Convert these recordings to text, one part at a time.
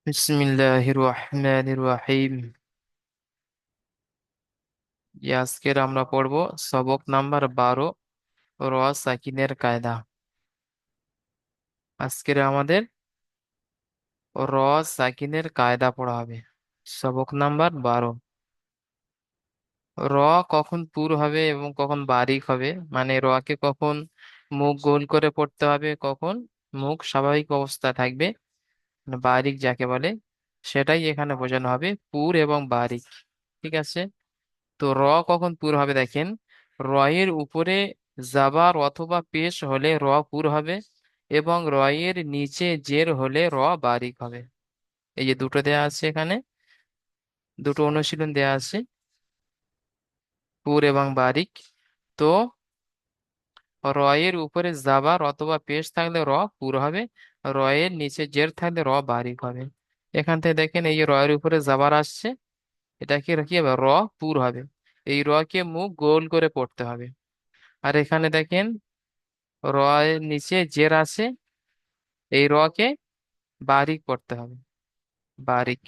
বিসমিল্লাহির রহমানির রহিম। আজকের আমরা পড়ব সবক নাম্বার 12, র সাকিনের কায়দা। আজকের আমাদের র সাকিনের কায়দা পড়া হবে। সবক নাম্বার 12। র কখন পুর হবে এবং কখন বারিক হবে, মানে র কে কখন মুখ গোল করে পড়তে হবে, কখন মুখ স্বাভাবিক অবস্থা থাকবে, মানে বারিক যাকে বলে, সেটাই এখানে বোঝানো হবে, পুর এবং বারিক। ঠিক আছে। তো র কখন পুর হবে দেখেন, র এর উপরে জাবার অথবা পেশ হলে র পুর হবে, এবং র এর নিচে জের হলে র বারিক হবে। এই যে দুটো দেয়া আছে এখানে, দুটো অনুশীলন দেয়া আছে, পুর এবং বারিক। তো র এর উপরে জাবার অথবা পেশ থাকলে র পুর হবে, র এর নিচে জের থাকলে র বারিক হবে। এখান থেকে দেখেন, এই যে র এর উপরে জাবার আসছে, এটাকে কি হবে, র পুর হবে। এই র কে মুখ গোল করে পড়তে হবে। আর এখানে দেখেন, র এর নিচে জের আছে, এই র কে বারিক পড়তে হবে, বারিক।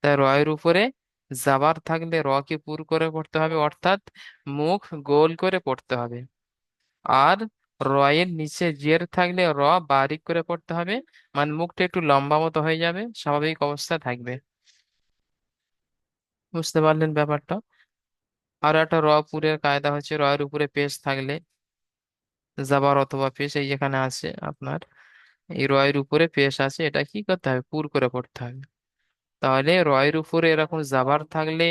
তাই র এর উপরে জাবার থাকলে র কে পুর করে পড়তে হবে, অর্থাৎ মুখ গোল করে পড়তে হবে। আর র এর নিচে জের থাকলে র বারিক করে পড়তে হবে, মানে মুখটা একটু লম্বা মতো হয়ে যাবে, স্বাভাবিক অবস্থা থাকবে। বুঝতে পারলেন ব্যাপারটা? আর একটা র পুরের কায়দা হচ্ছে, র এর উপরে পেশ থাকলে, জাবার অথবা পেশ এই যেখানে আছে আপনার, এই র এর উপরে পেশ আছে, এটা কি করতে হবে, পুর করে পড়তে হবে। তাহলে র এর উপরে এরকম জাবার থাকলে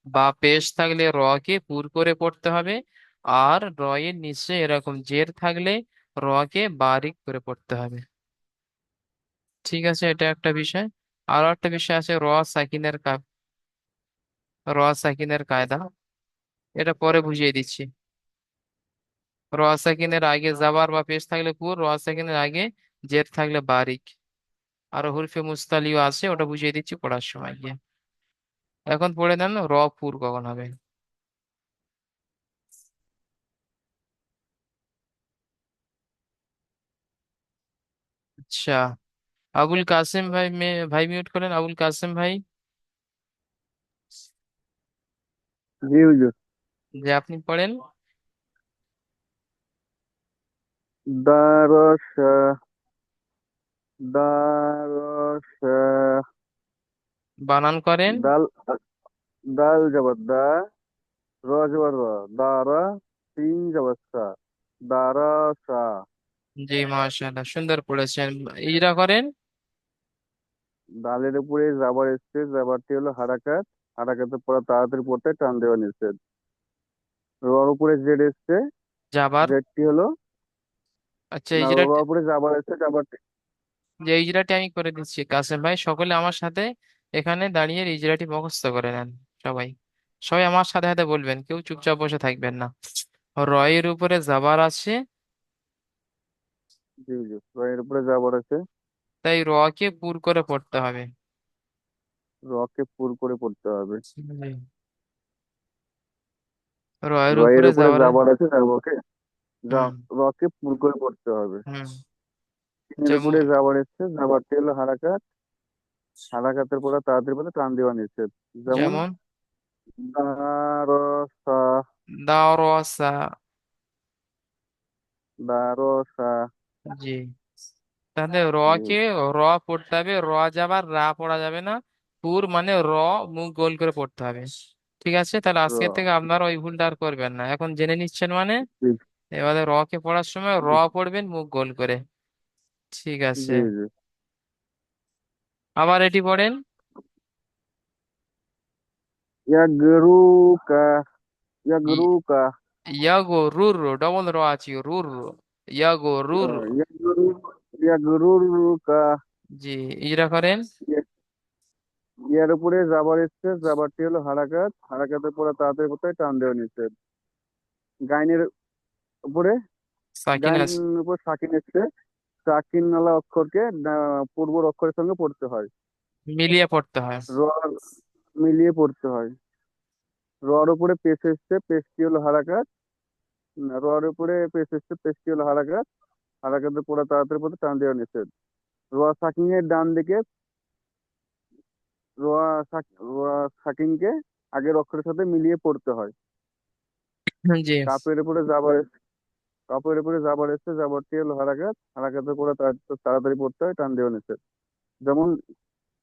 বা পেশ থাকলে র কে পুর করে পড়তে হবে, আর র এর নিচে এরকম জের থাকলে র কে বারিক করে পড়তে হবে। ঠিক আছে, এটা একটা বিষয়। আরো একটা বিষয় আছে, র সাকিনের কায়দা। এটা পরে বুঝিয়ে দিচ্ছি। র সাকিনের আগে জাবার বা পেশ থাকলে পুর, র সাকিনের আগে জের থাকলে বারিক। আরো হরফে মুস্তালিও আছে, ওটা বুঝিয়ে দিচ্ছি পড়ার সময় গিয়ে। এখন পড়ে নেন র পুর কখন হবে। আচ্ছা, আবুল কাসেম ভাই, ভাই মিউট করেন, আবুল কাসেম ভাই। জি হুজুর। যে আপনি পড়েন। দারস দারস বানান করেন। দাল দাল জবর দা, র জবর র, দারা, তিন জবর সা, দারাসা। জি মাশাআল্লাহ, সুন্দর পড়েছেন। ইজরা করেন। দালের উপরে জাবার এসছে, জাবারটি হলো হারাকাত, হারাকাতের পরে তাড়াতাড়ি পড়তে টান দেওয়া নিষেধ। রর উপরে জেড এসছে, জাবার। জেডটি হলো, আচ্ছা, না, রর উপরে জাবার এসছে, জাবারটি। যে ইজরাটি আমি করে দিচ্ছি, কাসেম ভাই সকলে আমার সাথে এখানে দাঁড়িয়ে ইজরাটি মুখস্থ করে নেন। সবাই, সবাই আমার সাথে সাথে বলবেন, কেউ চুপচাপ বসে থাকবেন না। রয়ের উপরে জাবার আছে, জি হুজুর, রয়ের উপরে জাবার আছে, তাই র কে পুর করে পড়তে হবে। রকে পুর করে পড়তে হবে। জি। রয়ের রয়ের উপরে উপরে জাবার জাবার আছে, জাবারকে হুম। রকে পুর করে পড়তে হবে। হুম। তিনের যেমন, উপরে জাবার এসছে, জাবারটি হলো হারাকাত, হারাকাতের পরে তাড়াতাড়ি পরে টান দেওয়া নিষেধ। যেমন যেমন দারসা, দারসা। দারসা। জি। তাহলে র কে জি, র পড়তে হবে, র যাবার রা পড়া যাবে না। পুর মানে র, মুখ গোল করে পড়তে হবে। ঠিক আছে, তাহলে আজকের র। থেকে আপনারা ওই ভুলটা আর করবেন না, এখন জেনে নিচ্ছেন মানে। জি এবারে র কে পড়ার সময় র জি পড়বেন মুখ গোল করে। ঠিক আছে। জি জি। আবার এটি পড়েন। ইয়াগরুকা, ইয়াগরুকা, ইয়াগো রুর, ডবল র আছে, রুর, ইয়াগো রুর। ইয়াগরু, ইয়াগরুকা। জি। ইজরা করেন। ইয়ার উপরে জাবার এসছে, জাবারটি হলো হারাকাত, হারাকাতের পরে তাড়াতাড়ি পড়তে টান দেওয়া নিষেধ। গাইনের উপরে, সাকিন গাইন আছে, উপর সাকিন এসছে, সাকিন নালা অক্ষরকে পূর্ব অক্ষরের সঙ্গে পড়তে হয়। মিলিয়ে পড়তে হয়। র মিলিয়ে পড়তে হয়। রর উপরে পেশ এসছে, পেশটি হলো হারাকাত, রর উপরে পেশ এসছে, পেশটি হলো হারাকাত, হারাকাতের পরে তাড়াতাড়ি পড়তে টান দেওয়া নিষেধ। র সাকিনের ডান দিকে সাকিনকে আগের অক্ষরের সাথে মিলিয়ে পড়তে হয়। জি। কাপের উপরে জাবার কাপের উপরে জাবার এসছে, জাবারটি হলো হারাকাত, হারাকাতের পরে তাড়াতাড়ি পড়তে হয়, টান দেওয়া নিষেধ। যেমন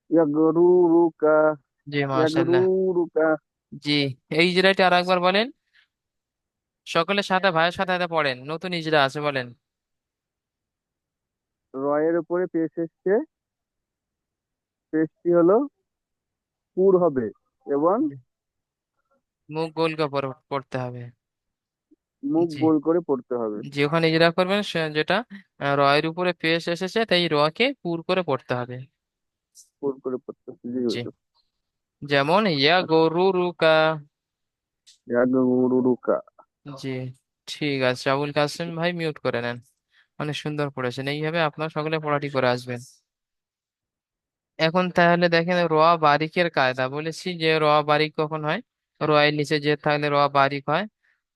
ইয়াগরুরুকা, জি মাশাল্লাহ। ইয়াগরুরুকা। জি, এই ইজরাটি আর একবার বলেন, সকলের সাথে ভাইয়ের সাথে সাথে পড়েন, নতুন ইজরা আছে বলেন। রয়ের উপরে পেশ এসছে, পেশটি হলো পুর হবে এবং জি। মুখ গোল করে পড়তে হবে। মুখ জি। গোল করে পড়তে হবে। জি, ওখানে ইজরা করবেন যেটা রয়ের উপরে পেশ এসেছে, তাই র কে পুর করে পড়তে হবে। পুর করে পড়তে হবে। জি জি। হুজুর। যেমন ইয়া গরু রুকা। ইয়াগরুরুকা। জি। ঠিক আছে, আবুল কাসেম ভাই মিউট করে নেন। অনেক সুন্দর পড়েছেন, এইভাবে আপনার সকলে পড়াটি করে আসবেন। এখন তাহলে দেখেন, র বারিকের কায়দা বলেছি যে র বারিক কখন হয়, র এর নিচে যে থাকলে র বারিক হয়।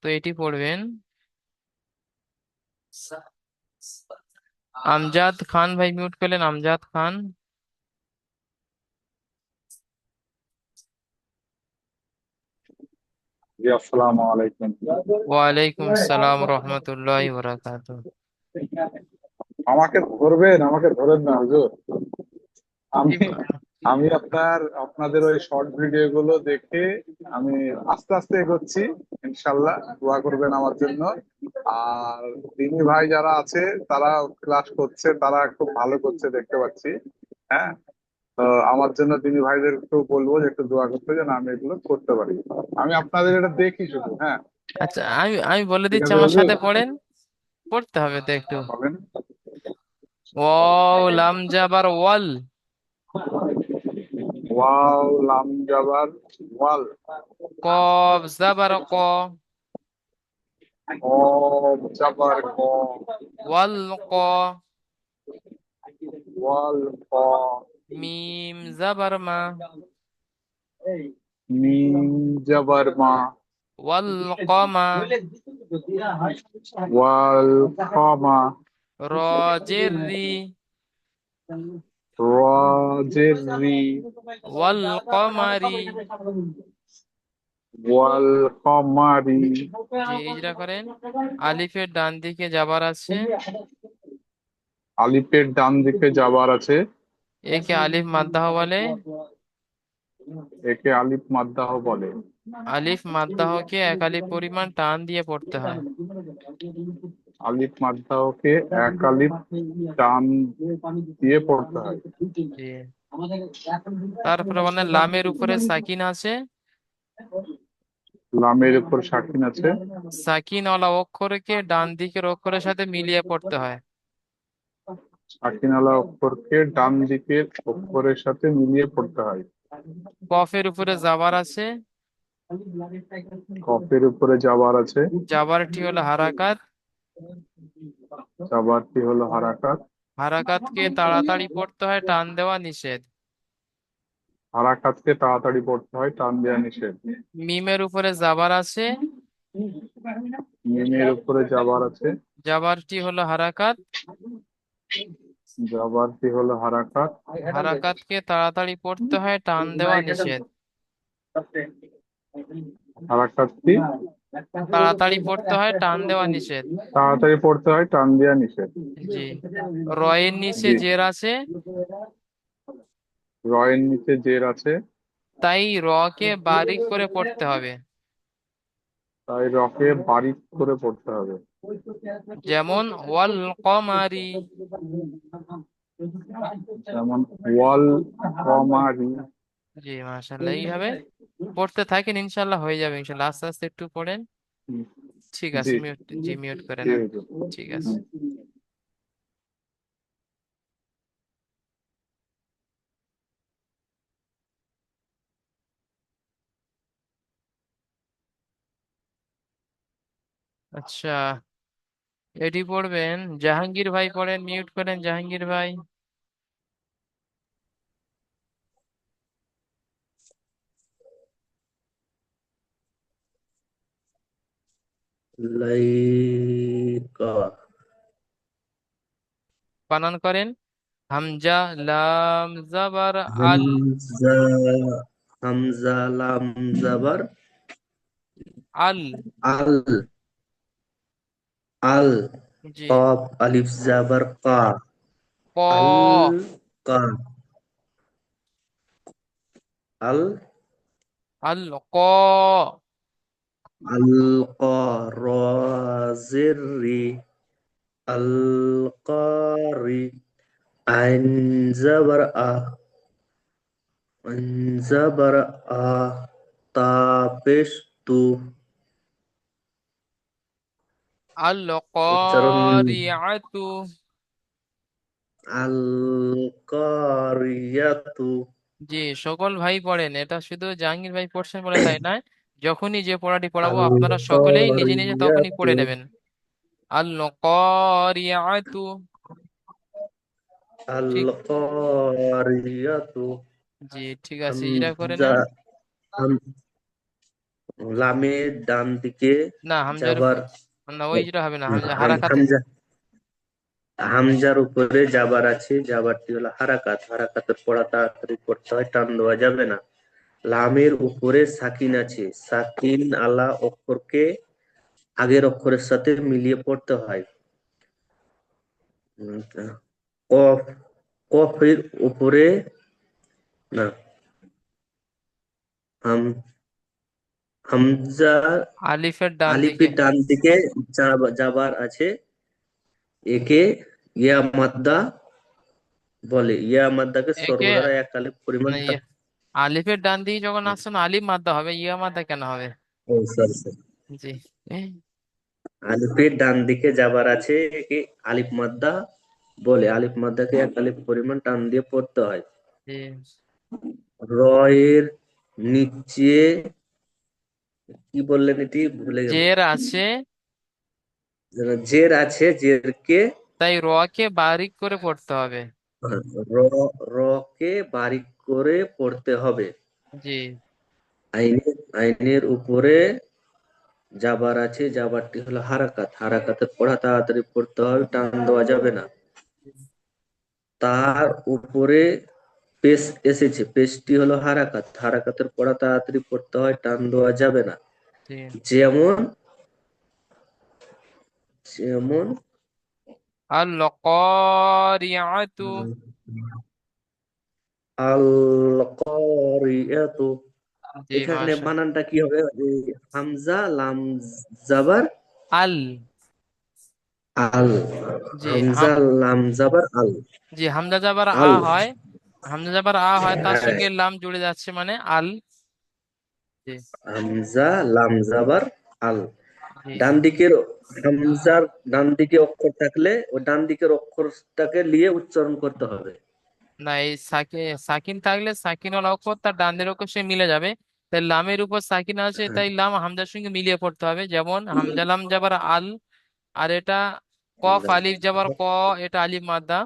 তো এটি পড়বেন, আমজাদ খান ভাই মিউট করলেন, আমজাদ খান। জি, আসসালামু আলাইকুম। ওয়ালাইকুম আসসালাম রহমতুল্লাহ বরাকাত। আমাকে ধরবেন, আমাকে ধরেন না হুজুর। জি। আমি আমি আপনাদের ওই শর্ট ভিডিও গুলো দেখে আমি আস্তে আস্তে এগোচ্ছি। ইনশাল্লাহ দোয়া করবেন আমার জন্য। আর দিনী ভাই যারা আছে, তারা ক্লাস করছে, তারা খুব ভালো করছে দেখতে পাচ্ছি। হ্যাঁ, তো আমার জন্য দিনী ভাইদের একটু বলবো যে একটু দোয়া করতে, যেন আমি এগুলো করতে পারি। আমি আপনাদের এটা দেখি শুধু। হ্যাঁ, আচ্ছা, আমি আমি বলে ঠিক দিচ্ছি, আছে আমার হুজুর। সাথে পড়েন। পড়তে হবে তো একটু। বলেন। ওয়াও লাম জাবার ওয়াল। ওয়াও লাম জাবার ওয়াল। কফ জাবার ক। কফ জাবার ক। ওয়াল ক। ওয়াল ক। মিম জাবার মা। মিম জাবার মা। ওয়াল কমা। ওয়াল খামা। র জের রি। র জের রি। ওয়াল কমারি। ওয়াল কমারি। জি, ইজরা করেন। আলিফের ডান দিকে যাবার আছে, আলিফের ডান দিকে যাবার আছে। একে আলিফ মাদ্দাহ বলে। একে আলিফ মাদ্দাহ বলে। আলিফ মাদ্দাহকে এক আলিফ পরিমাণ টান দিয়ে পড়তে হয়। আলিফ মাদ্দাহকে এক আলিফ টান দিয়ে পড়তে হয়। জি। তারপরে মানে লামের উপরে সাকিন আছে, লামের উপর সাকিন আছে। সাকিন ওয়ালা অক্ষরকে ডান দিকের অক্ষরের সাথে মিলিয়ে পড়তে হয়। সাকিনালা অক্ষরকে ডান দিকের অক্ষরের সাথে মিলিয়ে পড়তে হয়। কফের উপরে জাবার আছে, কফের উপরে যাবার আছে। জাবারটি হলো হারাকাত। যাবারটি হলো হারাকাত। হারাকাতকে তাড়াতাড়ি পড়তে হয়, টান দেওয়া নিষেধ। হারাকাতকে তাড়াতাড়ি পড়তে হয়, টান দেওয়া নিষেধ। মিমের উপরে জাবার আছে, মিমের উপরে যাবার আছে। জাবারটি হলো হারাকাত। যাবারটি হলো হারাকাত। হারাকাতকে তাড়াতাড়ি পড়তে হয়, টান দেওয়া নিষেধ। হারাকাতটি তাড়াতাড়ি পড়তে হয়, টান দেওয়া নিষেধ। তাড়াতাড়ি পড়তে হয়, টান দেওয়া নিষেধ। জি। রয়ের নিচে জি। জের আছে, রয়ের নিচে জের আছে। তাই র কে বারিক করে পড়তে হবে। তাই রকে বারিক করে পড়তে হবে। যেমন ওয়াল কমারি। যেমন ওয়াল কমারি। জি মাশাআল্লাহ, এইভাবে পড়তে থাকেন, ইনশাল্লাহ হয়ে যাবে, ইনশাল্লাহ আস্তে আস্তে একটু পড়েন। ঠিক জি। আছে, মিউট, জি মিউট করে জি নেন। হুজুর। ঠিক আছে। আচ্ছা, এটি পড়বেন, জাহাঙ্গীর ভাই পড়েন, মিউট করেন জাহাঙ্গীর ভাই। লাইকা। বানান করেন। হামজা লাম জাবার আল। হামজা, হামজা লাম জাবার আল। আল, আল, জি। কফ আলিফ জাবার কা, আল, ক। কা, আল, আল ক। আল, কা, র, জের, রি, আল, কারি, আইন জাবার আ, আইন জাবার আ, তা পেশ তু, আল উচ্চারণ কারিয়াতু। আল কারিয়াতু, জি, সকল ভাই পড়েন, এটা শুধু জাহাঙ্গীর ভাই পড়ছেন বলে তাই নয়। যখনই যে পড়াটি পড়াবো আল আপনারা সকলেই নিজে নিজে তখনই কারিয়াতু, পড়ে নেবেন। আল কারিয়াতু। আল ঠিক। কারিয়াতু, জি, ঠিক আছে, ইজরা করে হামজা, নেন। হাম- লামের ডান দিকে না, হামজার যাবার, উপর। না, ওই ইজরা হবে না, হামজা হারাকাতে। হামজা, হামজার উপরে যাবার আছে, যাবারটি হলো হারাকাত, হারাকাতের পড়া তাড়াতাড়ি করতে হয়, টান দেওয়া যাবে না। লামের উপরে সাকিন আছে, সাকিন আলা অক্ষরকে আগের অক্ষরের সাথে মিলিয়ে পড়তে হয়। উম, কফ, কফের উপরে, না, হাম, হামজা, আলিফের ডান দিকে। আলিফের ডান দিকে যাবার আছে, একে ইয়া মাদ্দা বলে। ইয়া মাদ্দাকে একে সর্বদাই এক আলিফ পরিমাণ না, আলিফের ডান দিকে যখন আসছে না, আলিফ মাদ্দা হবে, ইয়া মাদ্দা কেন হবে? ও সরি সরি, জি। আলিফের ডান দিকে যাবার আছে, একে আলিফ মাদ্দা বলে। আলিফ মাদ্দাকে এক আলিফ পরিমাণ টান দিয়ে পড়তে হয়। জি। র এর নিচে কি বললেন, এটি ভুলে গেল। জের আছে, জের আছে, জেরকে, তাই র কে বারিক করে পড়তে হবে। র, র কে বারিক করে পড়তে হবে। জি। আইনের, আইনের উপরে যাবার আছে, যাবারটি হলো হারাকাত, হারাকাতের পড়া তাড়াতাড়ি পড়তে হবে, টান দেওয়া যাবে না। তার উপরে পেশ এসেছে, পেশটি হলো হারাকাত, হারাকাতের পড়া তাড়াতাড়ি পড়তে হয়, টান দেওয়া যাবে না। জি। যেমন, যেমন আল কারিয়াতু। আল কারিয়াতু, জি, এখানে মাশা। বানানটা কি হবে? এই হামজা লাম জাবার আল। আল, জি। হামজা লাম জাবার আল, জি, হামজা যাবার আ আল, হয়। হামজা যাবার আ হয়, তার হ্যাঁ, সঙ্গে লাম জুড়ে যাচ্ছে মানে আল। জি। হামজা লাম জাবার আল। জি। ডান দিকের হামজার ডান দিকে অক্ষর থাকলে ওই ডান দিকের অক্ষরটাকে নিয়ে উচ্চারণ করতে হবে। না, এই সাকিন থাকলে সাকিন ওয়ালা অক্ষর তার ডান দিকের অক্ষর সে মিলে যাবে। তাই লামের উপর সাকিন আছে, হ্যাঁ, তাই লাম হামজার সঙ্গে মিলিয়ে পড়তে হবে, যেমন হামজা লাম যাবার আল। আর এটা কফ আলিফ যাবার ক, এটা আলিফ মাদ্দা।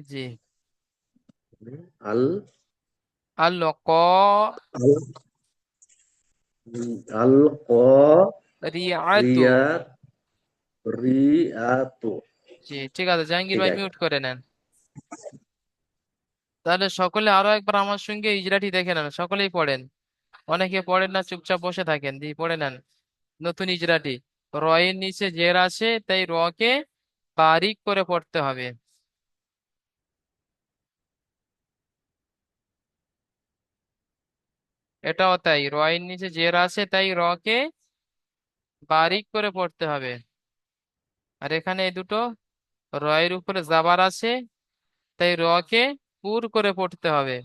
জি। আল, আল ক আল, আল ক রিয়াতু। রিয়া রিয়াতু। জি, ঠিক আছে, জাহাঙ্গীর ঠিক ভাই আছে। মিউট করে নেন। তাহলে সকলে আরো একবার আমার সঙ্গে ইজরাটি দেখে নেন, সকলেই পড়েন। অনেকে পড়েন না, চুপচাপ বসে থাকেন, দিয়ে পড়ে নেন নতুন ইজরাটি। র এর নিচে জের আছে, তাই র কে বারিক করে পড়তে হবে। এটাও তাই, র এর নিচে জের আছে, তাই র কে বারিক করে পড়তে হবে। আর এখানে এই দুটো, র এর উপরে জাবার আছে, তাই র কে পুর করে পড়তে হবে।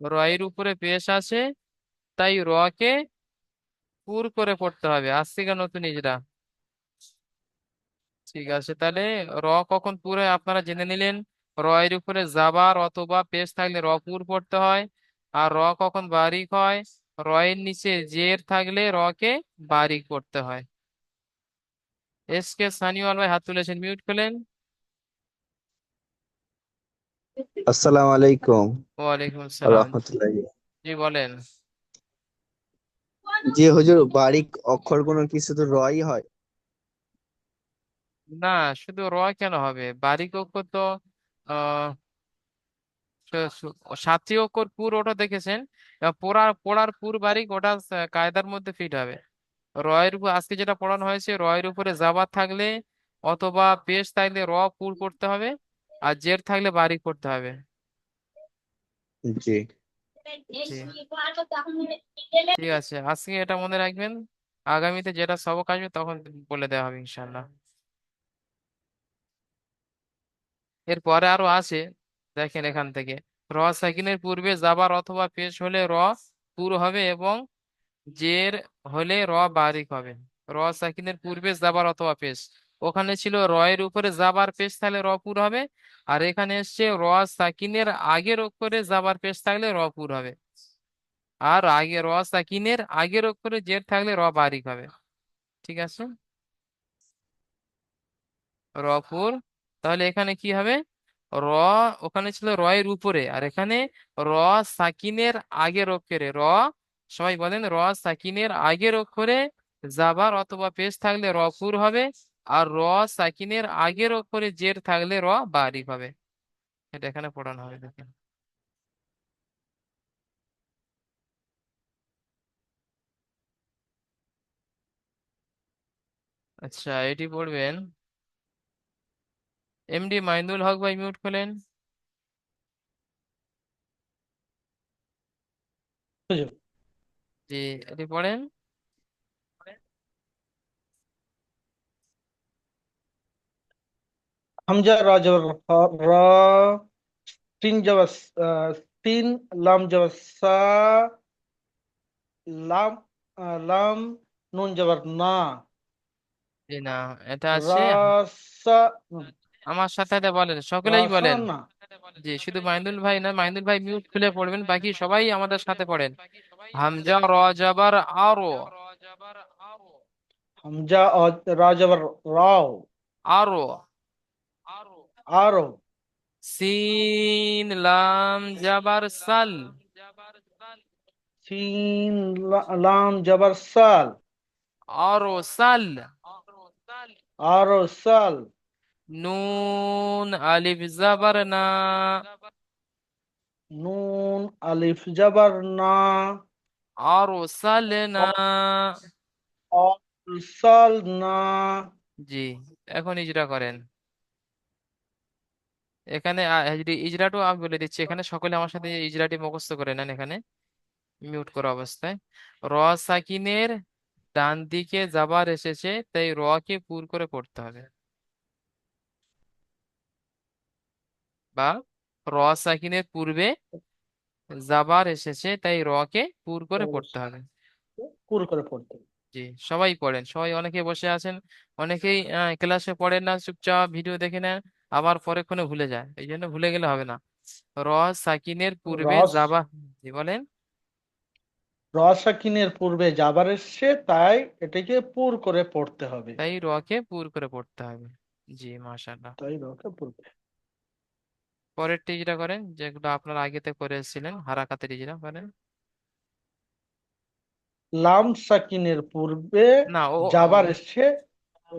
র এর উপরে পেশ আছে, তাই র কে পুর করে পড়তে হবে। আজ থেকে নতুন ইজরা। ঠিক আছে, তাহলে র কখন পুর হয় আপনারা জেনে নিলেন। র এর উপরে জাবার অথবা পেশ থাকলে র পুর পড়তে হয়। আর র কখন বারিক হয়, র এর নিচে জের থাকলে র কে বারিক পড়তে হয়। এস কে সানিওয়াল ভাই হাত তুলেছেন, মিউট করলেন। আসসালামু আলাইকুম ওয়ালাইকুম আসসালাম। রহমতুল্লাহ। জি, বলেন। জি হুজুর, বারিক অক্ষরগুলো কি শুধু রই হয়? না, শুধু র কেন হবে? বারিক অক্ষর তো আহ সাতটি অক্ষর পুর, ওটা দেখেছেন। এবার পড়ার পড়ার পুর বারিক, ওটা কায়দার মধ্যে ফিট হবে। রয়ের উপর আজকে যেটা পড়ানো হয়েছে, রয়ের উপরে জাবার থাকলে অথবা পেশ থাকলে র পুর করতে হবে, আর জের থাকলে বারিক করতে হবে। জি। জি, ঠিক আছে, আজকে এটা মনে রাখবেন। আগামীতে যেটা সবক আসবে তখন বলে দেওয়া হবে ইনশাল্লাহ। এরপরে আরো আছে, দেখেন এখান থেকে। র সাকিনের পূর্বে জাবার অথবা পেশ হলে র পুর হবে, এবং জের হলে র বারিক হবে। র সাকিনের পূর্বে জাবার অথবা পেশ, ওখানে ছিল র এর উপরে জাবার পেশ থাকলে র পুর হবে। আর এখানে এসছে র সাকিনের আগের অক্ষরে জাবার পেশ থাকলে র পুর হবে। আর আগে র সাকিনের আগের অক্ষরে জের থাকলে র বারিক হবে। ঠিক আছে, রপুর। তাহলে এখানে কি হবে? র, ওখানে ছিল র এর উপরে, আর এখানে র সাকিনের আগের অক্ষরে র, সবাই বলেন, র সাকিনের আগের অক্ষরে জাবার অথবা পেশ থাকলে রপুর হবে। আর র সাকিনের আগের অক্ষরে জের থাকলে র বারিক হবে। এটা এখানে পড়ানো হবে, দেখেন। আচ্ছা, এটি পড়বেন। এমডি মাইনুল হক ভাই, মিউট খোলেন। হুজুর। জি, এটি পড়েন। হামজা র জবর র, তিন জবর তিন, লাম জবর সা, লাম লাম, নুন জবর না, জি না, এটা আছে। রাসা, আমার সাথে সাথে বলেন, সকলেই রাসা বলেন। না। জি, শুধু মাইনুল ভাই না, মাইনুল ভাই মিউট খুলে পড়বেন, বাকি সবাই আমাদের সাথে পড়েন। হামজা র জাবার আরো। হামজা র জবর রাও, আরো। আরো, সিন লাম জাবার সাল। সিন লাম জবর সাল, আরো সাল। আরো সাল, নুন আলিফ জাবার না। নুন আলিফ জবর না, আরো সাল না। সাল না। জি, এখন ইজরা করেন। এখানে যদি ইজরাটাও আমি বলে দিচ্ছি, এখানে সকলে আমার সাথে ইজরাটি মুখস্থ করে নেন। এখানে মিউট করা অবস্থায় র সাকিনের ডান দিকে জাবার এসেছে, তাই র কে পুর করে পড়তে হবে। বা র সাকিনের পূর্বে জাবার এসেছে, তাই র কে পুর করে পড়তে হবে। পুরো করে পড়তে হবে। জি, সবাই পড়েন, সবাই। অনেকে বসে আছেন, অনেকেই ক্লাসে পড়েন না, চুপচাপ ভিডিও দেখে নেন, আবার পরেক্ষণে ভুলে যায়। এই জন্য ভুলে গেলে হবে না। র সাকিনের পূর্বে রস জাবা। জি, বলেন। রসাকিনের পূর্বে যাবার এসছে, তাই এটাকে পুর করে পড়তে হবে। তাই র কে পুর করে পড়তে হবে। জি, মাশাআল্লাহ। তাই রকে পড়বে। পরের টিজরা করেন, যেগুলো আপনারা আগেতে করে এসেছিলেন, হারাকাতের ইজরা করেন। লাম সাকিনের পূর্বে না, যাবার এসছে,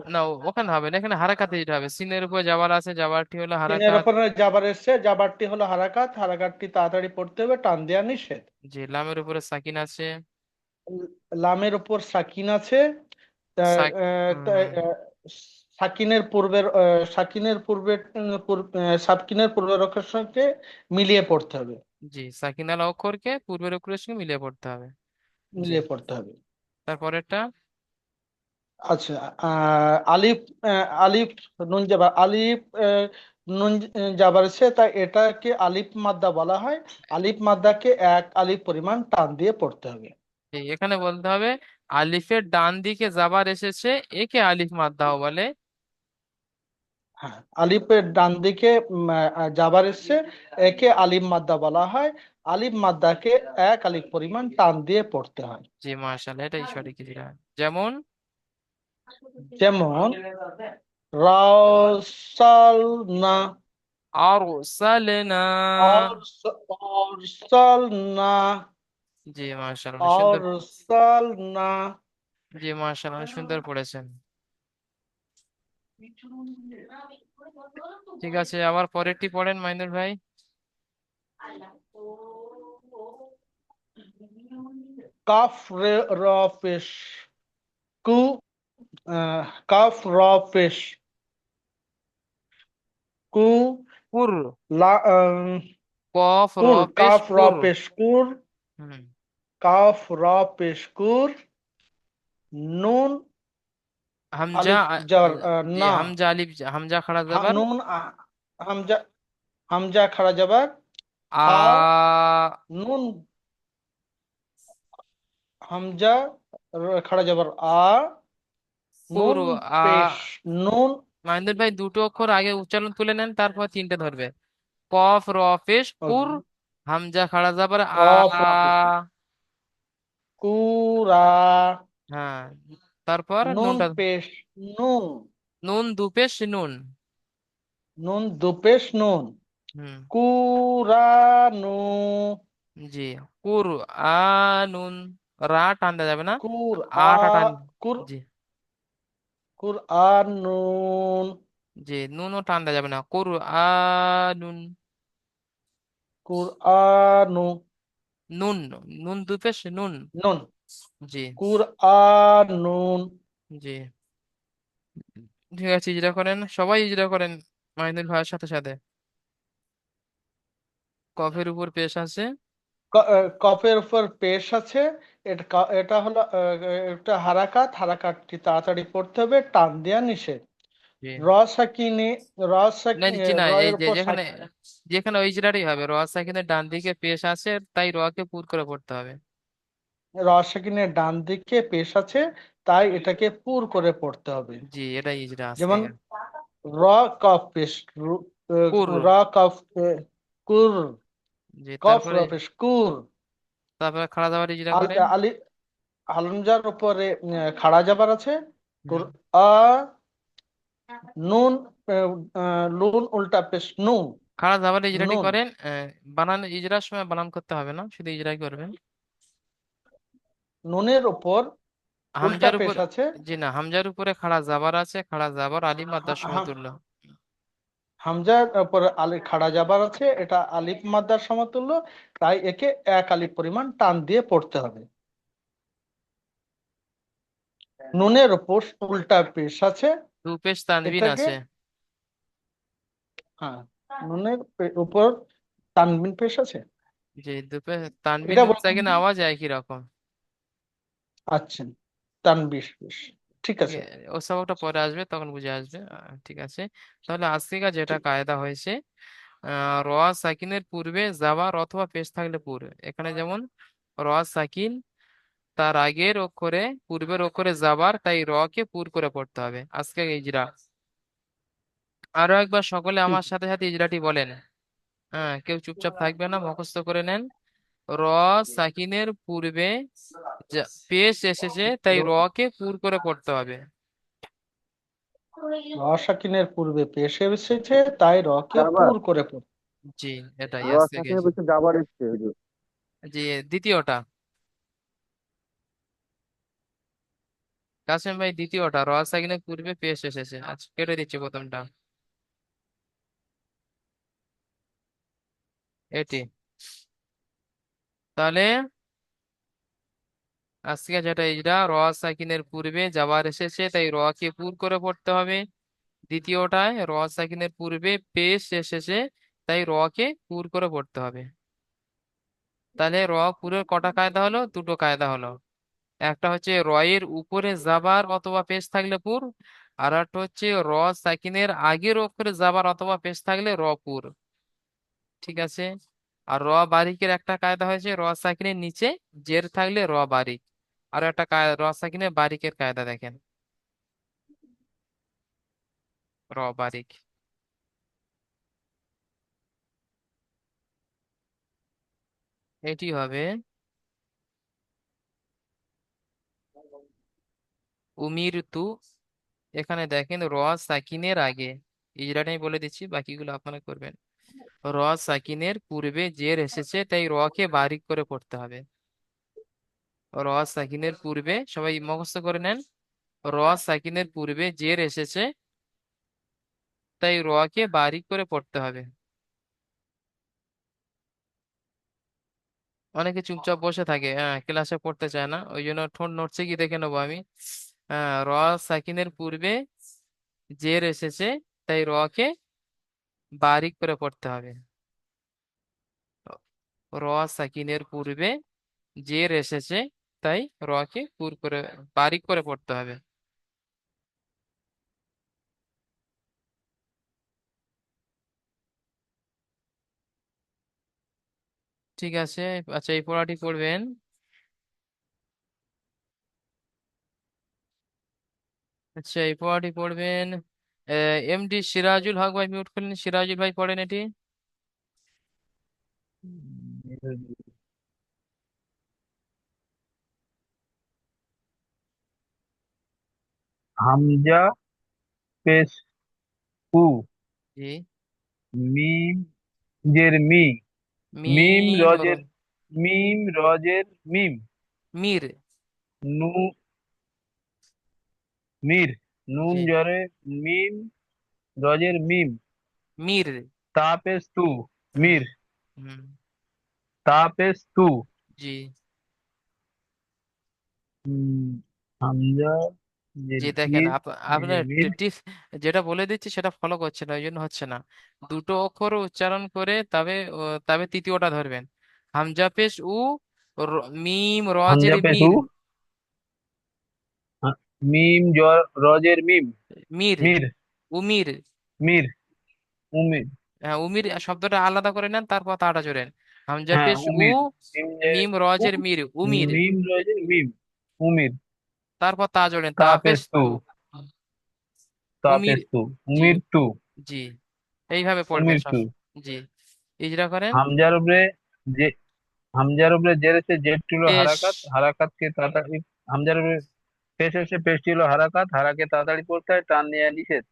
না, ওখানে হবে না, এখানে হারাকাতে যেটা হবে। সিনের উপর জাবার আছে, জাবারটি হলো তিনের হারাকাত। ওপরে যাবার এসছে, যাবারটি হলো হারাকাত, হারাকাতটি তাড়াতাড়ি পড়তে হবে, টান দেওয়া নিষেধ। জি, লামের উপরে সাকিন আছে। লামের উপর সাকিন আছে। তা- সাক তাই, সাকিনের পূর্বের সাকিনের পূর্বের সাকিনের পূর্বের অক্ষরের সঙ্গে মিলিয়ে পড়তে হবে। জি, সাকিন আলা অক্ষরকে পূর্বের অক্ষরের সঙ্গে মিলিয়ে পড়তে হবে। জি, মিলিয়ে পড়তে হবে। তারপরেরটা। আচ্ছা। আলিফ, আলিফ নুন জাবার, আলিফ নুন জাবার আছে, তাই এটাকে আলিফ মাদ্দা বলা হয়। আলিফ মাদ্দাকে এক আলিফ পরিমাণ টান দিয়ে পড়তে হবে। জি, এখানে বলতে হবে আলিফের ডান দিকে জাবার এসেছে, একে আলিফ মাদ্দা বলে। হ্যাঁ, আলিফের ডান দিকে জাবার এসছে, একে আলিফ মাদ্দা বলা হয়। আলিফ মাদ্দাকে এক আলিফ পরিমাণ টান দিয়ে পড়তে হয়। জি, মাশাআল্লাহ, এটাই সঠিক ইজরা। যেমন যেমন রাসাল না, আরসালনা। অরসাল না, জি, মাশাআল্লাহ, অনেক সুন্দর। অরসাল না। জি, মাশাআল্লাহ, অনেক সুন্দর পড়েছেন। ঠিক আছে, আবার পরেরটি পড়েন মাইনুল ভাই। কাফ রে র পেশ কু কাফ র পেশ কু কুর। লা কফ র কুর পেশ কাফ র কুর। পেশ কুর হুম। কাফ র পেশ কুর নুন হামজা আলিফ আ- jar জি, না হামজা আলিফ, হামজা খাড়া যাবার নুন হামজা হামজা খাড়া যাবার আ। হা নুন হামজা খাড়া যাবার কুর নুন আ। পেশ নুন মাইনুল ভাই দুটো অক্ষর আগে উচ্চারণ তুলে নেন, তারপর তিনটে ধরবে। কফ র পেশ কুর, হামজা খাড়া যাবার আ। কফ র পেশ কুরা হ্যাঁ, তারপর নুন নুনটা। পেশ নুন নুন দু পেশ নুন। নুন দু পেশ নুন হুম। কুরানু জি। কুর আনুন। রা টান দেওয়া যাবে না, কুর আটা টান। কুর জি। কুরআনুন জি, নুনও টান দেওয়া যাবে না, কুর আনুন। কুরআনু নুন। নুন দু পেশ নুন। নুন জি। কুরআনুন জি, ঠিক আছে, ইজরা করেন, সবাই ইজরা করেন মাইনুল ভাইয়ের সাথে সাথে। কফের উপর পেশ আছে। কফের উপর পেশ আছে এটা হলো একটা হারাকাতটি তাড়াতাড়ি পড়তে হবে, টান দেয়া নিষেধ। জি। র সাকিনে র না জি না, র এই এর যে উপর যেখানে যেখানে ওই ইজরারই হবে, র সাকিনের ডান দিকে পেশ আছে, তাই র কে পুর করে পড়তে হবে। র সাকিনের ডান দিকে পেশ আছে, তাই এটাকে পুর করে পড়তে হবে। জি, এটাই ইজরা আজকে। যেমন র কফ পেশ কুর। র কফ কুর জি, কফ র তারপরে পেশ কুর তারপরে খাড়া দাবার ইজরা আল করেন। আলি হামজার উপরে খাড়া যাবার আছে কুর হুম। আ নুন নুন উল্টা পেশ নু খাড়া দাবার ইজরাটি নুন করেন, বানান ইজরার সময় বানান করতে হবে না, শুধু ইজরাই করবেন। নুনের উপর উল্টা হামজার পেশ উপর। আছে জি না, হামজার উপরে খাড়া জাবার আছে, খাড়া জাবার আলিফ মাদ্দার হাম সমতুল্য। হামজার উপরে খাড়া যাবার আছে, এটা আলিফ মাদ্দার সমতুল্য, তাই একে এক আলিফ পরিমাণ টান দিয়ে পড়তে হবে। নুনের উপর উল্টা পেশ আছে, দু পেশ তানবিন এটাকে আছে। হ্যাঁ নুনের উপর তানবিন পেশ আছে, জি, দু পেশ তানবিন এটা নুন বলুন সাকিন তো। আওয়াজ একই রকম। আচ্ছা তানবিশ পেশ ঠিক ঠিক আছে। আছে, ও সবকটা পরে আসবে, তখন বুঝে আসবে। ঠিক আছে, তাহলে আজকেকার যেটা ঠিক কায়দা হয়েছে, র সাকিনের পূর্বে জাবার অথবা পেশ থাকলে পুর। এখানে যেমন র সাকিন, তার আগের অক্ষরে পূর্বের অক্ষরে জাবার, তাই র কে পুর করে পড়তে হবে আজকে ইজরা। আরো একবার সকলে ঠিক আমার সাথে সাথে ইজরাটি বলেন। হ্যাঁ, কেউ চুপচাপ থাকবে না, মুখস্থ করে নেন। র সাকিনের পূর্বে পেশ এসেছে, তাই র কে পুর করে পড়তে হবে। র সাকিনের পূর্বে পেশ এসেছে, তাই র কে যাবার পুর করে পড়ে। জি, এটাই র আজ থেকে। সাকিনের বলছে যাবার এসছে হুজুর। জি, দ্বিতীয়টা কাসেম ভাই, দ্বিতীয়টা র সাকিনের পূর্বে পেশ এসেছে। আচ্ছা, কেটে দিচ্ছি প্রথমটা, এটি। তাহলে আজকে যেটা ইজরা, র সাকিনের পূর্বে যাবার এসেছে, তাই র কে পুর করে পড়তে হবে। দ্বিতীয়টায় র সাকিনের পূর্বে পেশ এসেছে, তাই র কে পুর করে পড়তে হবে। তাহলে র পুরের কটা কায়দা হলো? দুটো কায়দা হলো। একটা হচ্ছে র এর উপরে জাবার অথবা পেশ থাকলে পুর, আর একটা হচ্ছে র সাকিনের আগের অক্ষরে জাবার অথবা পেশ থাকলে র পুর। ঠিক আছে। আর র বারিকের একটা কায়দা হয়েছে, র সাকিনের নিচে জের থাকলে র বারিক। আর একটা র সাকিনের বারিকের কায়দা দেখেন, র বারিক। এটি হবে উমির তু। এখানে দেখেন র সাকিনের আগে, ইজরাটাই বলে দিচ্ছি, বাকিগুলো আপনারা করবেন। র সাকিনের পূর্বে জের এসেছে, তাই র কে বারিক করে পড়তে হবে। র সাকিনের পূর্বে, সবাই মুখস্থ করে নেন, র সাকিনের পূর্বে জের এসেছে, তাই র কে বারিক করে পড়তে হবে। অনেকে চুপচাপ বসে থাকে, হ্যাঁ, ক্লাসে পড়তে চায় না, ওই জন্য ঠোঁট নড়ছে কি দেখে নেবো আমি। হ্যাঁ, র সাকিনের পূর্বে জের এসেছে, তাই র কে বারিক করে পড়তে হবে। র সাকিনের পূর্বে জের এসেছে, তাই র কে পুর করে বারিক করে পড়তে হবে। ঠিক আছে। আচ্ছা, এই পড়াটি পড়বেন। আচ্ছা, এই পড়াটি পড়বেন। এমডি সিরাজুল হক ভাই, মিউট করলেন, সিরাজুল ভাই পড়েন এটি। হামজা পেশ কু, জি। মিম জের মি, মিম মিম রজের মিম রজের মিম, মির। নু মির, নুন জি। জরে মিম রজের মিম, মির। তা পেশ তু, হুম। মির, হুম। তা পেশ তু, জি। উম, হামজা জের জি, দেখেন মির, আপনার মিজের মির, যেটা বলে দিচ্ছি সেটা ফলো করছে না, ওই জন্য হচ্ছে না। দুটো অক্ষর উচ্চারণ করে তবে তৃতীয়টা ধরবেন। হামজা পেশ উ, মিম রজের হামজা পেশ উ, মির। মিম রজের মিম, মির। মির, উমির। মির, উমির, হ্যাঁ, উমির শব্দটা আলাদা করে নেন, তারপর তাটা জোড়েন। হামজা হ্যাঁ পেশ উ, উমির, মিম মিম উ, রজের মির, উমির। মিম রজের মিম, উমির, তারপর তা জোড়েন, তা তা পেশ পেশ তু, তু। তা উমির। পেশ তু, জি। উমির তু, জি, এইভাবে পড়বেন উমির সব। তু, জি, ইজরা করেন। হামজার উপরে যে হামজার উপরে জেরেছে জেরটি হলো পেশ। হারাকাত, হারাকাতকে তাড়াতাড়ি, হামজার উপরে পেশ এসে পেশটি হলো হারাকাত, হারাকে তাড়াতাড়ি পড়তে হয়, টান নেওয়া নিষেধ।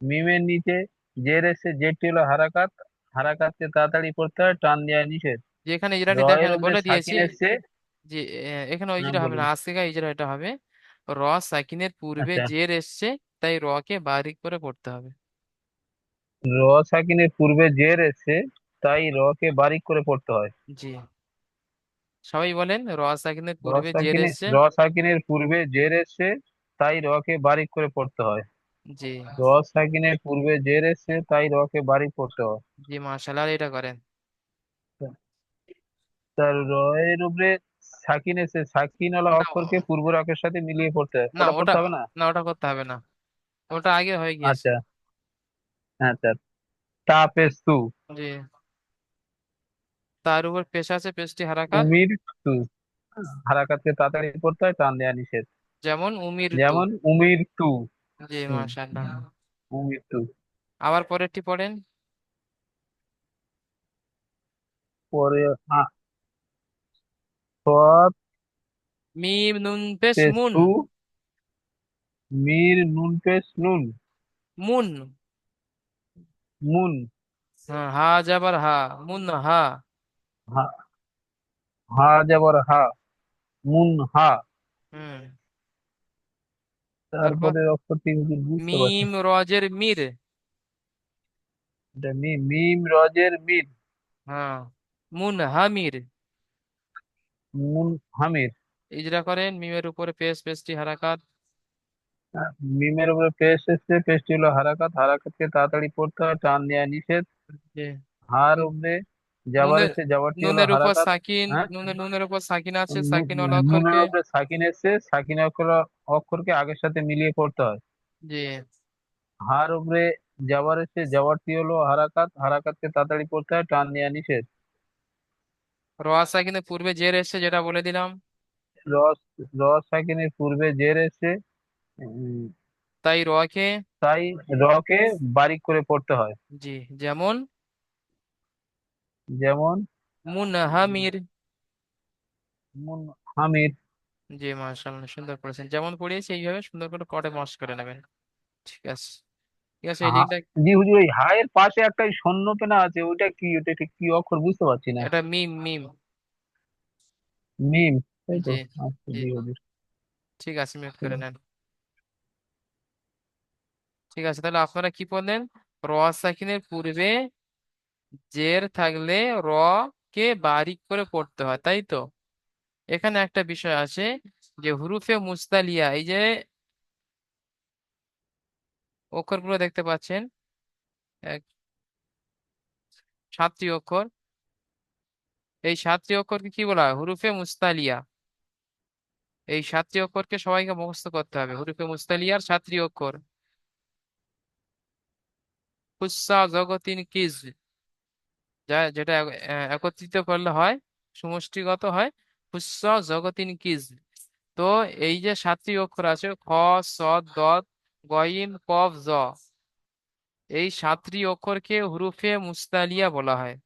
মিমের নিচে জের এসে জেরটি হলো হারাকাত, হারাকাতকে তাড়াতাড়ি পড়তে হয়, টান দেওয়া নিষেধ। যেখানে ইজরাটি রয়ের দেখেন উপরে বলে দিয়েছি। সাকিন এসছে। যে এখানে হ্যাঁ ইজরা হবে না, বলুন। আজ থেকে ইজরা এটা হবে। র সাকিনের পূর্বে আচ্ছা, জের এসছে, তাই র কে বারিক করে পড়তে হবে। র সাকিনের পূর্বে জের এসছে, তাই র কে বারিক করে পড়তে হয়। জি, সবাই বলেন, র সাকিনের র পূর্বে জের সাকিনের এসছে। র সাকিনের পূর্বে জের এসছে, তাই র কে বারিক করে পড়তে হয়। জি। র সাকিনের পূর্বে জের এসছে, তাই র কে বারিক পড়তে হয়। জি, মাশাআল্লাহ, এটা করেন। তার র এর উপরে সাকিন এসে সাকিন আলা না অক্ষরকে পূর্ব রাকের সাথে মিলিয়ে পড়তে হয়, না, ওটা ওটা পড়তে হবে না? না, ওটা করতে হবে না, ওটা আগে হয়ে গিয়েছে। আচ্ছা, আচ্ছা, তা পেশ তু, জি। তার উপর পেশ আছে, পেশটি হারাকাত। উমির তু, হারাকাতকে তাড়াতাড়ি পড়তে হয়, টান দেওয়া নিষেধ। যেমন উমির তু। যেমন উমির তু। জি, হুম, মাশাআল্লাহ। উমির তু। আবার পরেরটি পড়েন। পরে সৎ মিম নুন পেশ পেশ মুন। সু, মির নুন পেশ নুন, মুন। মুন, হ্যাঁ, হা যাবার হা, মুন হা। হা, হা যাবর হা, মুন হা। হুম। তারপর তারপরে অক্ষরটি যদি বুঝতে পারছি। মিম রজের মির। এটা মিম রজের মির, হ্যাঁ, মুন হামির। মুন হামির। ইজরা করেন, মিমের উপরে পেশ, পেশটি হারাকাত। মিমের উপরে পেশ এসছে, পেশটি হলো হারাকাত, হারাকাতকে তাড়াতাড়ি পড়তে হয়, টান দেওয়া নিষেধ। জি। হার নুন- উপরে জাবার নুনের এসছে, জাবারটি হলো নুনের উপর হারাকাত। সাকিন, হ্যাঁ, নুনের উপর সাকিন আছে, সাকিন ওয়ালা নুনের অক্ষরকে। উপরে সাকিন এসছে, সাকিন অক্ষরকে আগের সাথে মিলিয়ে পড়তে হয়। জি। হার উপরে জাবার এসছে, জাবারটি হলো হারাকাত, হারাকাতকে তাড়াতাড়ি পড়তে হয়, টান দেওয়া নিষেধ। র সাকিনের পূর্বে জের এসছে, যেটা বলে দিলাম, রস রস সাকিনের পূর্বে জের এসছে, উম, তাই র কে। তাই র কে বারিক করে পড়তে হয়। জি, যেমন যেমন মুন হামির। মুন হামির। জি, মাশাআল্লাহ, সুন্দর করেছেন, যেমন পড়িয়েছি এইভাবে সুন্দর করে পড়ে মশ করে নেবেন। ঠিক আছে। ঠিক আছে, এই হা, লিঙ্কটা। জি হুজুর, ওই হায়ের পাশে একটা ওই শূন্য পেনা আছে, ওইটা কি? ওটা ঠিক কি অক্ষর বুঝতে পারছি না। এটা মিম, মিম। মিম, তাই তো? জি। আচ্ছা জি, জি হুজুর, ঠিক আছে, মিউট ঠিক করে আছে। নেন। ঠিক আছে, তাহলে আপনারা কি পড়লেন? র সাকিনের পূর্বে জের থাকলে র কে বারিক করে পড়তে হয়, তাই তো? এখানে একটা বিষয় আছে যে হুরুফে মুস্তালিয়া, এই যে অক্ষরগুলো দেখতে পাচ্ছেন, এক 7টি অক্ষর, এই 7টি অক্ষরকে কি বলা হয়? হুরুফে মুস্তালিয়া। এই 7টি অক্ষরকে সবাইকে মুখস্থ করতে হবে, হুরুফে মুস্তালিয়ার 7টি অক্ষর। হুস্সা জগতিন কিজ, যেটা একত্রিত করলে হয়, সমষ্টিগত হয়, হুস্সা জগতিন কিজ। তো এই যে 7টি অক্ষর আছে, খ, সদ, দদ, গইন, কফ, জ, এই 7টি অক্ষরকে হুরুফে মুস্তালিয়া বলা হয়।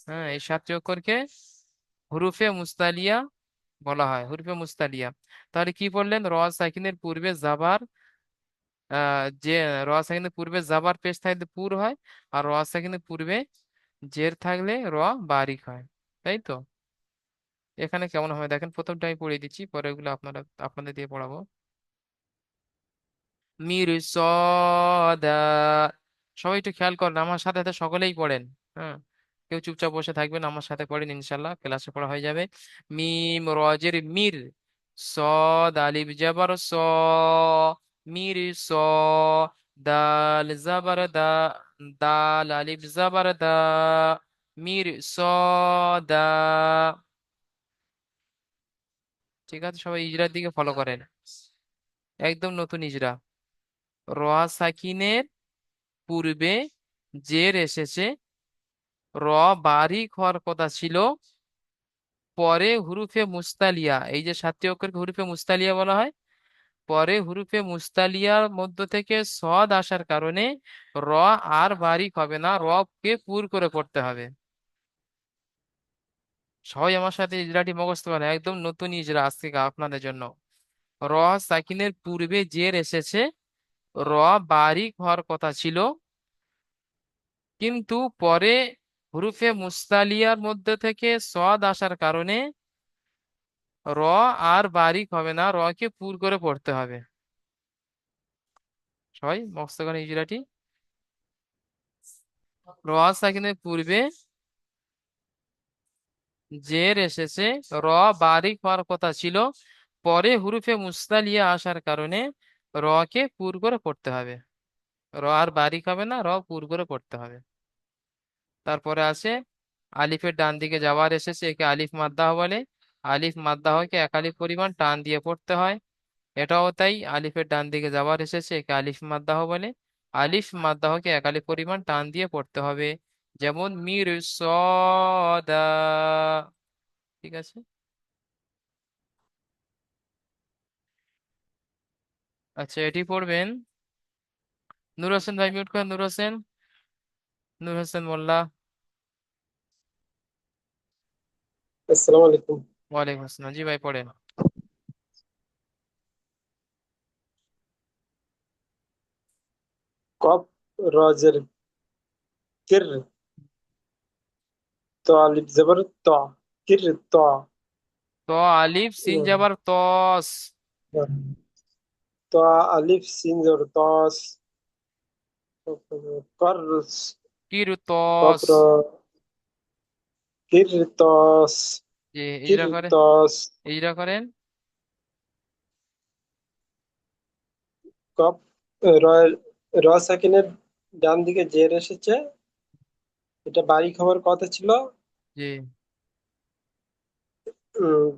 হ্যাঁ, এই 7টি অক্ষরকে হুরুফে মুস্তালিয়া বলা হয়, হুরুফে মুস্তালিয়া। তাহলে কি বললেন? র সাকিনের পূর্বে জাবার, যে র সাকিনের পূর্বে জাবার পেশ থাকলে পুর হয়, আর র সাকিনের পূর্বে জের থাকলে র বারিক হয়, তাই তো? এখানে কেমন হয় দেখেন, প্রথমটা আমি পড়িয়ে দিচ্ছি, পরে এগুলো আপনাদের দিয়ে পড়াবো। মিরসদা, সবাই একটু খেয়াল করেন, আমার সাথে সাথে সকলেই পড়েন। হ্যাঁ, কেউ চুপচাপ বসে থাকবেন, আমার সাথে পড়েন, ইনশাল্লাহ ক্লাসে পড়া হয়ে যাবে। মিম রজের মির, সদ আলিফ জাবার স, মির স, দাল জাবার দা, দাল আলিফ জাবার দা, মির স, দা। ঠিক আছে, সবাই ইজরার দিকে ফলো করেন, একদম নতুন ইজরা। র সাকিনের পূর্বে জের এসেছে, র বারিক হওয়ার কথা ছিল, পরে হুরুফে মুস্তালিয়া, এই যে 7টি অক্ষরকে হুরুফে মুস্তালিয়া বলা হয়, পরে হুরুফে মুস্তালিয়ার মধ্য থেকে সদ আসার কারণে র আর বারিক হবে না, র কে পুর করে পড়তে হবে। সবাই আমার সাথে ইজরাটি মুখস্থ করেন, একদম নতুন ইজরা আজ থেকে আপনাদের জন্য। র সাকিনের পূর্বে জের এসেছে, র বারিক হওয়ার কথা ছিল, কিন্তু পরে হুরুফে মুস্তালিয়ার মধ্যে থেকে সদ আসার কারণে র আর বারিক হবে না, র কে পুর করে পড়তে হবে। সবাই মুখস্থ করেন ইজরাটি। র সাকিনের পূর্বে জের এসেছে, র বারিক হওয়ার কথা ছিল, পরে হুরুফে মুস্তালিয়া আসার কারণে র কে পুর করে পড়তে হবে। র আর বারিক হবে না, র পুর করে পড়তে হবে। তারপরে আছে আলিফের ডান দিকে যাওয়ার এসেছে, একে আলিফ মাদ্দাহ বলে। আলিফ মাদ্দাহকে একালিফ পরিমাণ টান দিয়ে পড়তে হয়, এটাও তাই। আলিফের ডান দিকে যাওয়ার এসেছে, একে আলিফ মাদ্দাহ বলে। আলিফ মাদ্দাহকে একালিফ পরিমাণ টান দিয়ে পড়তে হবে, যেমন মির সদা। ঠিক আছে, আচ্ছা এটি পড়বেন। নূর হোসেন ভাই মিউট করেন, নূর হোসেন, নূর হোসেন মোল্লা। আসসালামু আলাইকুম। ওয়ালাইকুম আসসালাম, জি ভাই পড়েন। কফ রজের কির, তো আলিফ জবর ত, কির ত, তো আলিফ সিন যাবার তস, তো আলিফ সিন জবর তস, কর, কির তস। কফ কির তস, জি, কির ইজরা করে, তস, ইজরা করেন। কফ র, র সাকিনের ডান দিকে জের এসেছে, এটা বারিক হওয়ার কথা ছিল। জি, উম,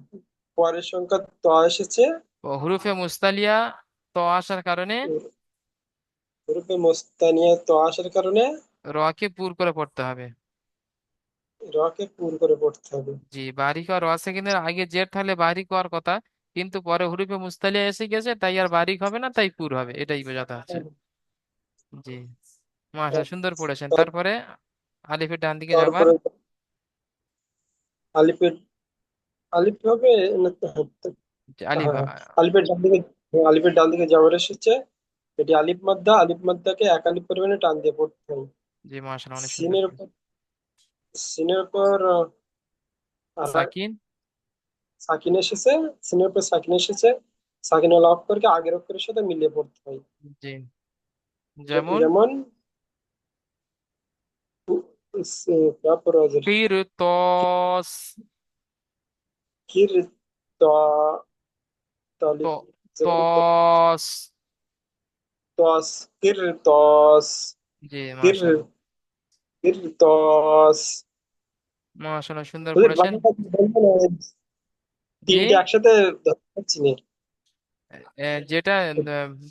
পরের সংখ্যা ত এসেছে, ও হুরুফে মুস্তালিয়া তো আসার কারণে রূপে মোস্তানিয়া তো আসার কারণে র কে পুর করে পড়তে হবে। রকে পুর করে পড়তে হবে। জি, বারিক আর র সেকেন্ডের আগে জের থাকলে বারিক হওয়ার কথা, কিন্তু পরে হুরুফে মুস্তালিয়া এসে গেছে, তাই আর বারিক হবে না, তাই পুর হবে, এটাই বোঝাতে হচ্ছে। জি, মাশাআল্লাহ সুন্দর পড়েছেন। তার- তারপরে আলিফের ডান দিকে যাবার, তারপরে আলিফের, আলিফ হবে না যে আলিফ হ্যাঁ, আলিফের ডান দিকে, আলিফের ডান দিকে যাওয়ার এসেছে, এটি আলিফ মাদ্দা, আলিফ মাদ্দাকে এক আলিফ পরিমাণে টান দিয়ে পড়তে হবে। জি মাশাআল্লাহ অনেক সুন্দর সিনের পড়েছেন। উপর, সিনের উপর সাকিন, সাকিন এসেছে, সিনের উপর সাকিন এসেছে, সাকিন অক্ষরকে আগের অক্ষরের সাথে মিলিয়ে পড়তে হয়। জি যেমন যেমন কাপড় কিরতস। কির তো তালিব যেমন তস। তস কির তস জি কির মাশাআল্লাহ। কির তস। মাশাআল্লাহ, সুন্দর হুজুর পড়েছেন। বাংলাটা কি বলবো না? জি। তিনটে একসাথে ধরতে পারছি না। যেটা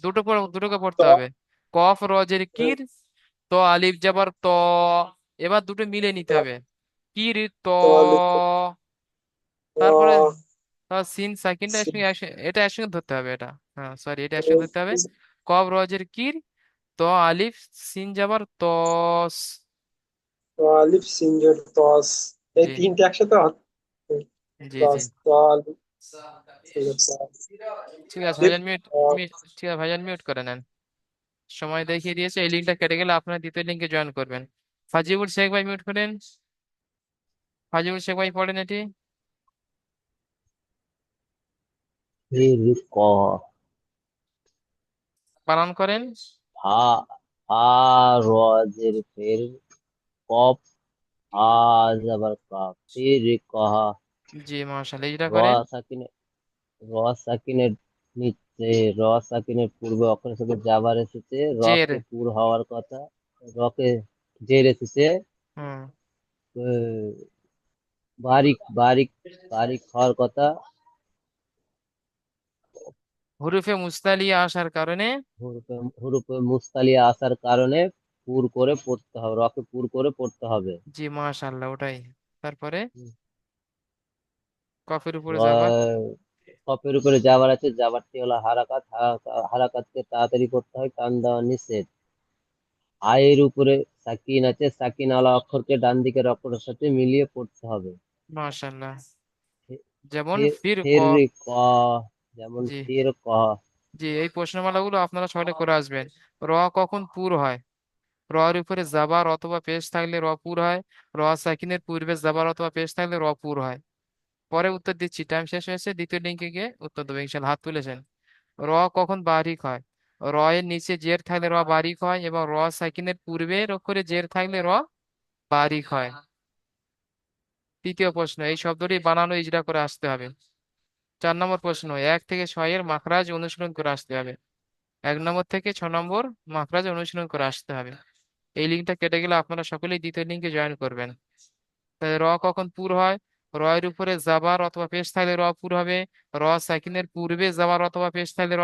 দুটোকে ত পড়তে হবে। কফ রজের কির, তো আলিফ যাবার ত, এবার দুটো মিলে নিতে হবে। কির ত, তালিব তারপরে সিন সাকিনটা এটা একসঙ্গে ধরতে হবে এটা। হ্যাঁ সরি, এটা একসঙ্গে ধরতে হবে। কফ রজের কির, তো আলিফ সিন যাবার তস। তালিব সিঞ্জর তস। এই জি তিনটে একসাথে জি জি। তস তালিব সিঞ্জর তস। ঠিক আছে লিপ ভাইজান, ঠিক আছে ভাইজান, মিউট করে নেন। সময় দেখিয়ে দিয়েছে, এই লিঙ্কটা কেটে গেলে আপনার দ্বিতীয় লিঙ্কে জয়েন করবেন। ফাজিবুল শেখ ভাই মিউট করেন। ফাজিবুল শেখ ভাই পড়েন এটি, ফির ক বানান করেন। ফা ফা র জের ফের কপ আ জবর কা ফির কহ জি মাশাআল্লাহ, এটা র করেন। সাকিনে র সাকিনের নিচে র সাকিনের পূর্বে অক্ষরের সাথে জাবার এসেছে জের। রকে পুর হওয়ার কথা রকে জের এসেছে হুম। আহ, বারিক বারিক বারিক হওয়ার কথা হুরুফে মুস্তালিয়া আসার কারণে। হুরুফে হুরুফে মুস্তালিয়া আসার কারণে পুর করে পড়তে হবে রকে পুর করে পড়তে হবে জি মাশাআল্লাহ, ওটাই। তারপরে কফের উপরে যাবার। র- কপের উপরে জাবার আছে জাবারটি হলো হারাকাত হারাকাতকে তাড়াতাড়ি করতে হয় টান দেওয়া নিষেধ আয়ের উপরে সাকিন আছে সাকিন আলা অক্ষরকে ডান দিকের অক্ষরের সাথে মিলিয়ে পড়তে হবে মাশাআল্লাহ। ফে- যেমন ফে- ফির ক। ফের ক যেমন জি ফের ক জি, এই প্রশ্নমালাগুলো আপনারা সবাই করে আসবেন। র কখন পুর হয়? র এর উপরে জাবার অথবা পেশ থাকলে র পুর হয়। র সাকিনের পূর্বে জাবার অথবা পেশ থাকলে র পুর হয়। পরে উত্তর দিচ্ছি, টাইম শেষ হয়েছে, দ্বিতীয় লিঙ্কে গিয়ে উত্তর দেবো ইনশাল্লাহ। হাত তুলেছেন। র কখন বারিক হয়? র এর নিচে জের থাকলে র বারিক হয়, এবং র সাকিনের পূর্বের অক্ষরে জের থাকলে র বারিক হয়। তৃতীয় প্রশ্ন, এই শব্দটি বানানো ইজরা করে আসতে হবে। 4 নম্বর প্রশ্ন, 1 থেকে 6 এর মাখরাজ অনুসরণ করে আসতে হবে। 1 নম্বর থেকে 6 নম্বর মাখরাজ অনুসরণ করে আসতে হবে। এই লিঙ্কটা কেটে গেলে আপনারা সকলেই দ্বিতীয় লিঙ্কে জয়েন করবেন। তাহলে র কখন পুর হয়? র এর উপরে জাবার অথবা পেশ থাকলে র পুর হবে। র সাকিনের পূর্বে জাবার অথবা পেশ থাকলে র